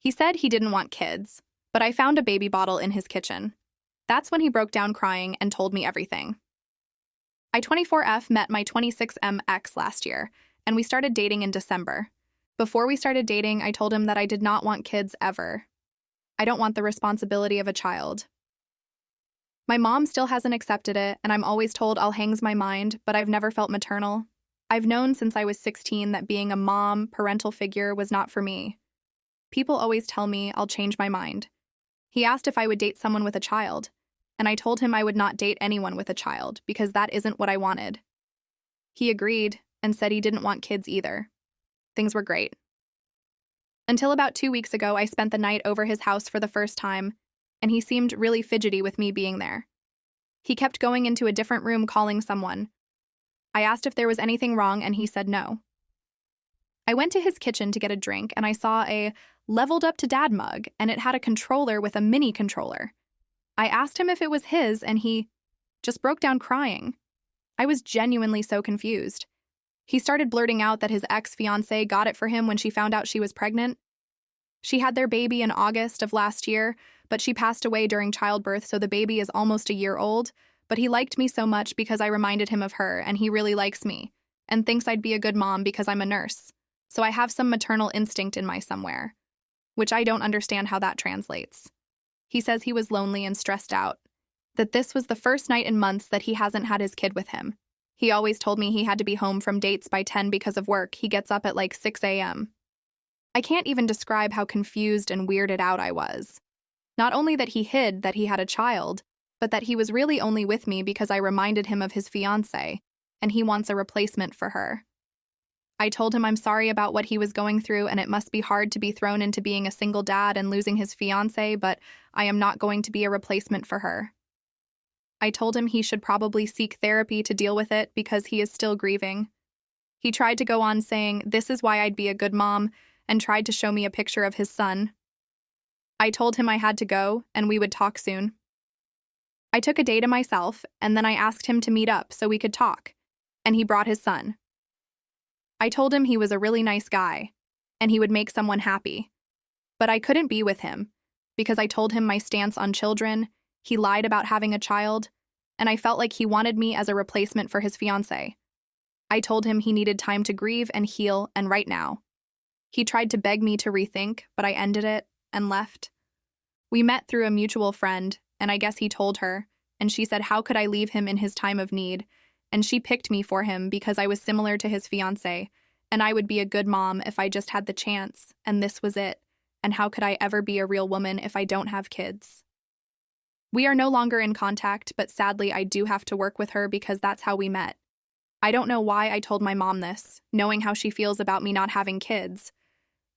He said he didn't want kids, but I found a baby bottle in his kitchen. That's when he broke down crying and told me everything. I 24F met my 26M ex last year, and we started dating in December. Before we started dating, I told him that I did not want kids ever. I don't want the responsibility of a child. My mom still hasn't accepted it, and I'm always told I'll hangs my mind, but I've never felt maternal. I've known since I was 16 that being a mom, parental figure was not for me. People always tell me I'll change my mind. He asked if I would date someone with a child, and I told him I would not date anyone with a child because that isn't what I wanted. He agreed and said he didn't want kids either. Things were great. Until about 2 weeks ago, I spent the night over his house for the first time, and he seemed really fidgety with me being there. He kept going into a different room calling someone. I asked if there was anything wrong, and he said no. I went to his kitchen to get a drink, and I saw a leveled up to dad mug, and it had a controller with a mini controller. I asked him if it was his, and he just broke down crying. I was genuinely so confused. He started blurting out that his ex-fiancée got it for him when she found out she was pregnant. She had their baby in August of last year, but she passed away during childbirth, so the baby is almost a year old. But he liked me so much because I reminded him of her, and he really likes me, and thinks I'd be a good mom because I'm a nurse. So I have some maternal instinct in my somewhere, which I don't understand how that translates. He says he was lonely and stressed out, that this was the first night in months that he hasn't had his kid with him. He always told me he had to be home from dates by 10 because of work. He gets up at like 6 a.m. I can't even describe how confused and weirded out I was. Not only that he hid that he had a child, but that he was really only with me because I reminded him of his fiancée, and he wants a replacement for her. I told him I'm sorry about what he was going through, and it must be hard to be thrown into being a single dad and losing his fiancée, but I am not going to be a replacement for her. I told him he should probably seek therapy to deal with it because he is still grieving. He tried to go on saying, "This is why I'd be a good mom," and tried to show me a picture of his son. I told him I had to go, and we would talk soon. I took a day to myself, and then I asked him to meet up so we could talk, and he brought his son. I told him he was a really nice guy, and he would make someone happy. But I couldn't be with him, because I told him my stance on children, he lied about having a child, and I felt like he wanted me as a replacement for his fiancée. I told him he needed time to grieve and heal, and right now. He tried to beg me to rethink, but I ended it and left. We met through a mutual friend, and I guess he told her, and she said how could I leave him in his time of need, and she picked me for him because I was similar to his fiancée, and I would be a good mom if I just had the chance, and this was it, and how could I ever be a real woman if I don't have kids? We are no longer in contact, but sadly I do have to work with her because that's how we met. I don't know why I told my mom this, knowing how she feels about me not having kids,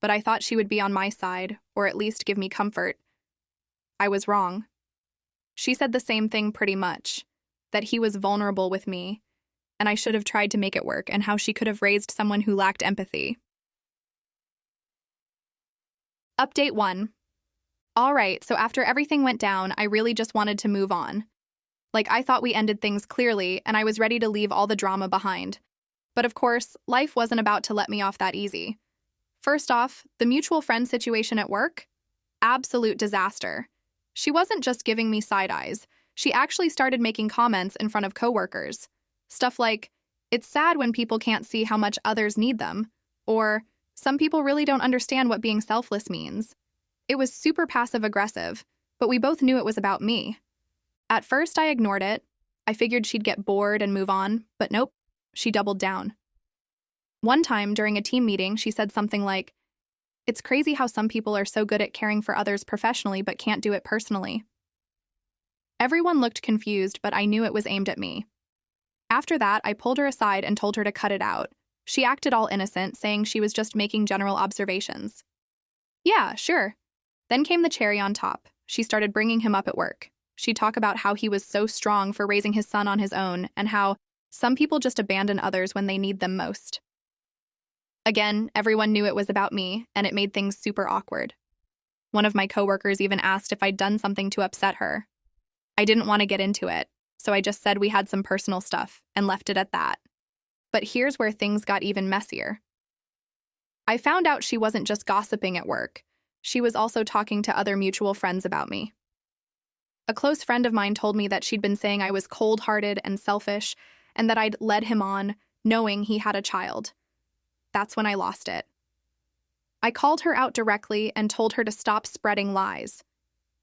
but I thought she would be on my side, or at least give me comfort. I was wrong. She said the same thing pretty much, that he was vulnerable with me, and I should have tried to make it work, and how she could have raised someone who lacked empathy. Update 1. All right, so after everything went down, I really just wanted to move on. Like, I thought we ended things clearly, and I was ready to leave all the drama behind. But of course, life wasn't about to let me off that easy. First off, the mutual friend situation at work? Absolute disaster. She wasn't just giving me side eyes. She actually started making comments in front of coworkers. Stuff like, "It's sad when people can't see how much others need them," or, "Some people really don't understand what being selfless means." It was super passive-aggressive, but we both knew it was about me. At first, I ignored it. I figured she'd get bored and move on, but nope, she doubled down. One time, during a team meeting, she said something like, "It's crazy how some people are so good at caring for others professionally but can't do it personally." Everyone looked confused, but I knew it was aimed at me. After that, I pulled her aside and told her to cut it out. She acted all innocent, saying she was just making general observations. Yeah, sure. Then came the cherry on top. She started bringing him up at work. She'd talk about how he was so strong for raising his son on his own, and how some people just abandon others when they need them most. Again, everyone knew it was about me, and it made things super awkward. One of my coworkers even asked if I'd done something to upset her. I didn't want to get into it, so I just said we had some personal stuff, and left it at that. But here's where things got even messier. I found out she wasn't just gossiping at work. She was also talking to other mutual friends about me. A close friend of mine told me that she'd been saying I was cold-hearted and selfish, and that I'd led him on, knowing he had a child. That's when I lost it. I called her out directly and told her to stop spreading lies.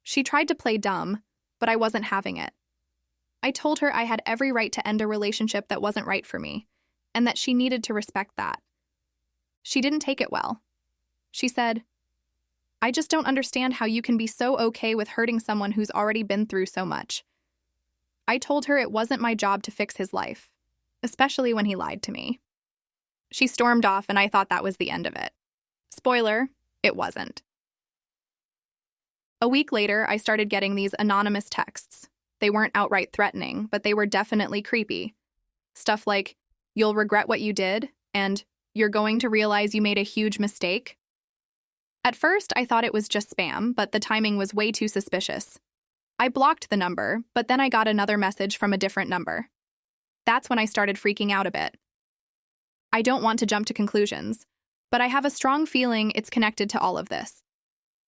She tried to play dumb, but I wasn't having it. I told her I had every right to end a relationship that wasn't right for me, and that she needed to respect that. She didn't take it well. She said, "I just don't understand how you can be so okay with hurting someone who's already been through so much." I told her it wasn't my job to fix his life, especially when he lied to me. She stormed off, and I thought that was the end of it. Spoiler, it wasn't. A week later, I started getting these anonymous texts. They weren't outright threatening, but they were definitely creepy. Stuff like, "You'll regret what you did," and "You're going to realize you made a huge mistake." At first, I thought it was just spam, but the timing was way too suspicious. I blocked the number, but then I got another message from a different number. That's when I started freaking out a bit. I don't want to jump to conclusions, but I have a strong feeling it's connected to all of this.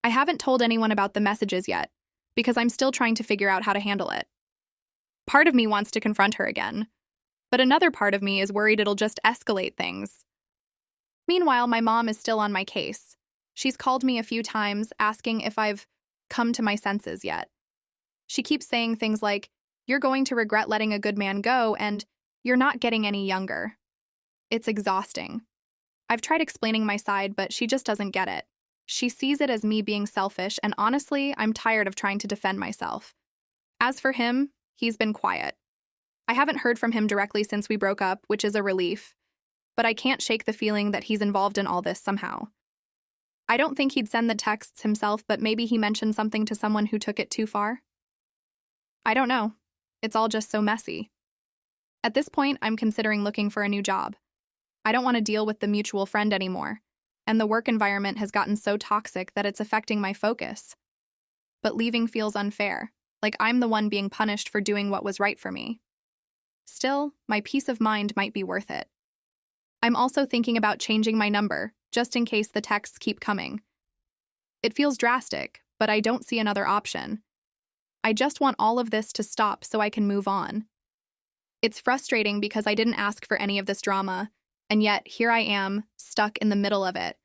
I haven't told anyone about the messages yet, because I'm still trying to figure out how to handle it. Part of me wants to confront her again, but another part of me is worried it'll just escalate things. Meanwhile, my mom is still on my case. She's called me a few times asking if I've come to my senses yet. She keeps saying things like, "You're going to regret letting a good man go," and "You're not getting any younger." It's exhausting. I've tried explaining my side, but she just doesn't get it. She sees it as me being selfish, and honestly, I'm tired of trying to defend myself. As for him, he's been quiet. I haven't heard from him directly since we broke up, which is a relief, but I can't shake the feeling that he's involved in all this somehow. I don't think he'd send the texts himself, but maybe he mentioned something to someone who took it too far. I don't know. It's all just so messy. At this point, I'm considering looking for a new job. I don't want to deal with the mutual friend anymore, and the work environment has gotten so toxic that it's affecting my focus. But leaving feels unfair, like I'm the one being punished for doing what was right for me. Still, my peace of mind might be worth it. I'm also thinking about changing my number, just in case the texts keep coming. It feels drastic, but I don't see another option. I just want all of this to stop so I can move on. It's frustrating because I didn't ask for any of this drama, and yet here I am, stuck in the middle of it.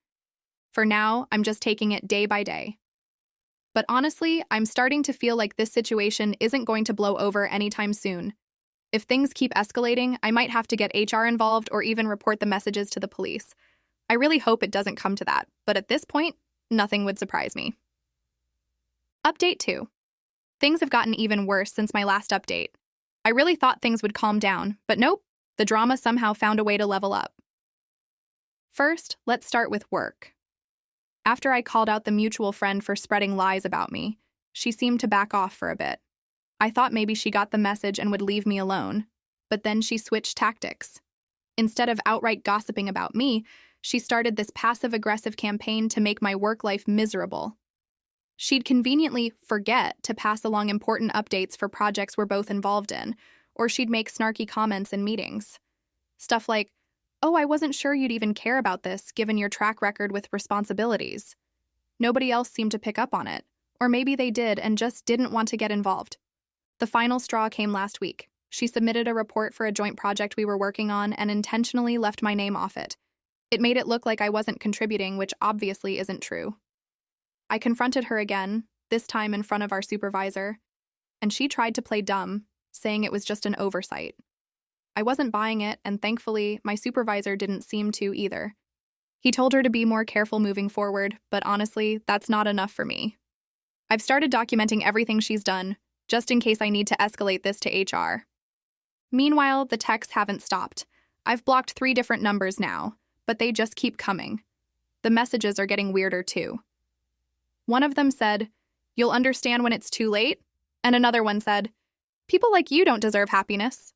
For now, I'm just taking it day by day. But honestly, I'm starting to feel like this situation isn't going to blow over anytime soon. If things keep escalating, I might have to get HR involved or even report the messages to the police. I really hope it doesn't come to that, but at this point, nothing would surprise me. Update 2. Things have gotten even worse since my last update. I really thought things would calm down, but nope, the drama somehow found a way to level up. First, let's start with work. After I called out the mutual friend for spreading lies about me, she seemed to back off for a bit. I thought maybe she got the message and would leave me alone, but then she switched tactics. Instead of outright gossiping about me, she started this passive-aggressive campaign to make my work life miserable. She'd conveniently forget to pass along important updates for projects we're both involved in, or she'd make snarky comments in meetings. Stuff like, "Oh, I wasn't sure you'd even care about this, given your track record with responsibilities." Nobody else seemed to pick up on it, or maybe they did and just didn't want to get involved. The final straw came last week. She submitted a report for a joint project we were working on and intentionally left my name off it. It made it look like I wasn't contributing, which obviously isn't true. I confronted her again, this time in front of our supervisor, and she tried to play dumb, saying it was just an oversight. I wasn't buying it, and thankfully, my supervisor didn't seem to either. He told her to be more careful moving forward, but honestly, that's not enough for me. I've started documenting everything she's done, just in case I need to escalate this to HR. Meanwhile, the texts haven't stopped. I've blocked 3 different numbers now, but they just keep coming. The messages are getting weirder too. One of them said, "You'll understand when it's too late," and another one said, "People like you don't deserve happiness."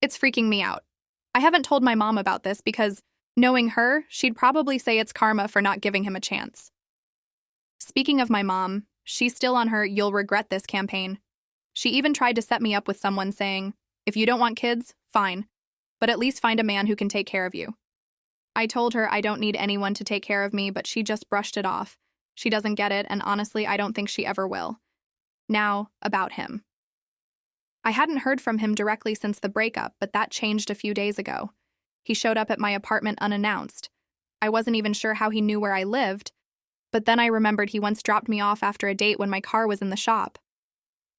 It's freaking me out. I haven't told my mom about this because, knowing her, she'd probably say it's karma for not giving him a chance. Speaking of my mom, she's still on her "you'll regret this" campaign. She even tried to set me up with someone saying, "If you don't want kids, fine, but at least find a man who can take care of you." I told her I don't need anyone to take care of me, but she just brushed it off. She doesn't get it, and honestly, I don't think she ever will. Now, about him. I hadn't heard from him directly since the breakup, but that changed a few days ago. He showed up at my apartment unannounced. I wasn't even sure how he knew where I lived, but then I remembered he once dropped me off after a date when my car was in the shop.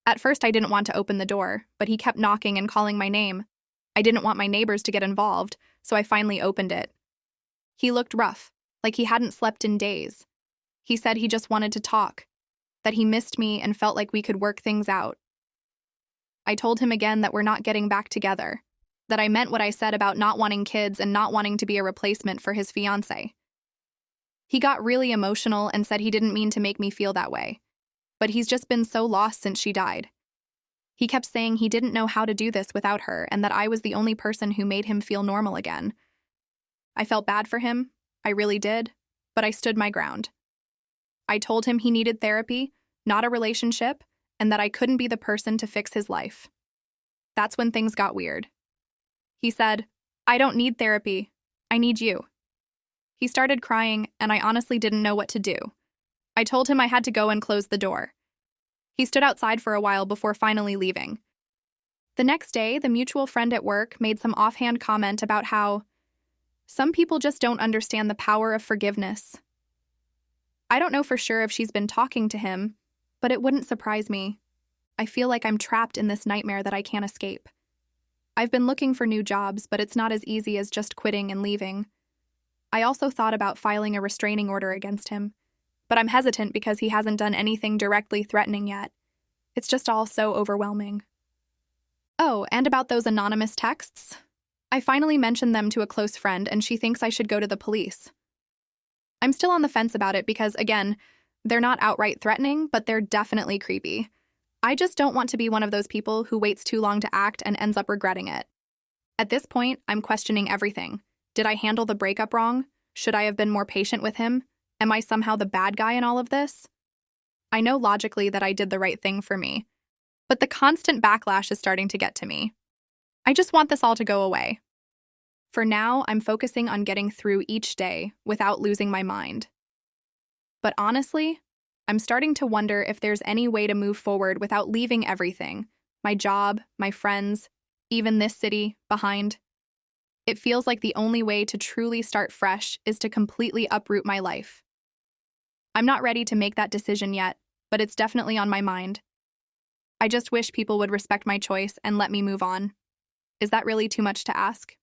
At first, I didn't want to open the door, but he kept knocking and calling my name. I didn't want my neighbors to get involved, so I finally opened it. He looked rough, like he hadn't slept in days. He said he just wanted to talk, that he missed me and felt like we could work things out. I told him again that we're not getting back together, that I meant what I said about not wanting kids and not wanting to be a replacement for his fiancée. He got really emotional and said he didn't mean to make me feel that way, but he's just been so lost since she died. He kept saying he didn't know how to do this without her and that I was the only person who made him feel normal again. I felt bad for him, I really did, but I stood my ground. I told him he needed therapy, not a relationship, and that I couldn't be the person to fix his life. That's when things got weird. He said, "I don't need therapy. I need you." He started crying, and I honestly didn't know what to do. I told him I had to go and close the door. He stood outside for a while before finally leaving. The next day, the mutual friend at work made some offhand comment about how some people just don't understand the power of forgiveness. I don't know for sure if she's been talking to him, but it wouldn't surprise me. I feel like I'm trapped in this nightmare that I can't escape. I've been looking for new jobs, but it's not as easy as just quitting and leaving. I also thought about filing a restraining order against him, but I'm hesitant because he hasn't done anything directly threatening yet. It's just all so overwhelming. Oh, and about those anonymous texts? I finally mentioned them to a close friend, and she thinks I should go to the police. I'm still on the fence about it because, again, they're not outright threatening, but they're definitely creepy. I just don't want to be one of those people who waits too long to act and ends up regretting it. At this point, I'm questioning everything. Did I handle the breakup wrong? Should I have been more patient with him? Am I somehow the bad guy in all of this? I know logically that I did the right thing for me, but the constant backlash is starting to get to me. I just want this all to go away. For now, I'm focusing on getting through each day without losing my mind. But honestly, I'm starting to wonder if there's any way to move forward without leaving everything, my job, my friends, even this city, behind. It feels like the only way to truly start fresh is to completely uproot my life. I'm not ready to make that decision yet, but it's definitely on my mind. I just wish people would respect my choice and let me move on. Is that really too much to ask?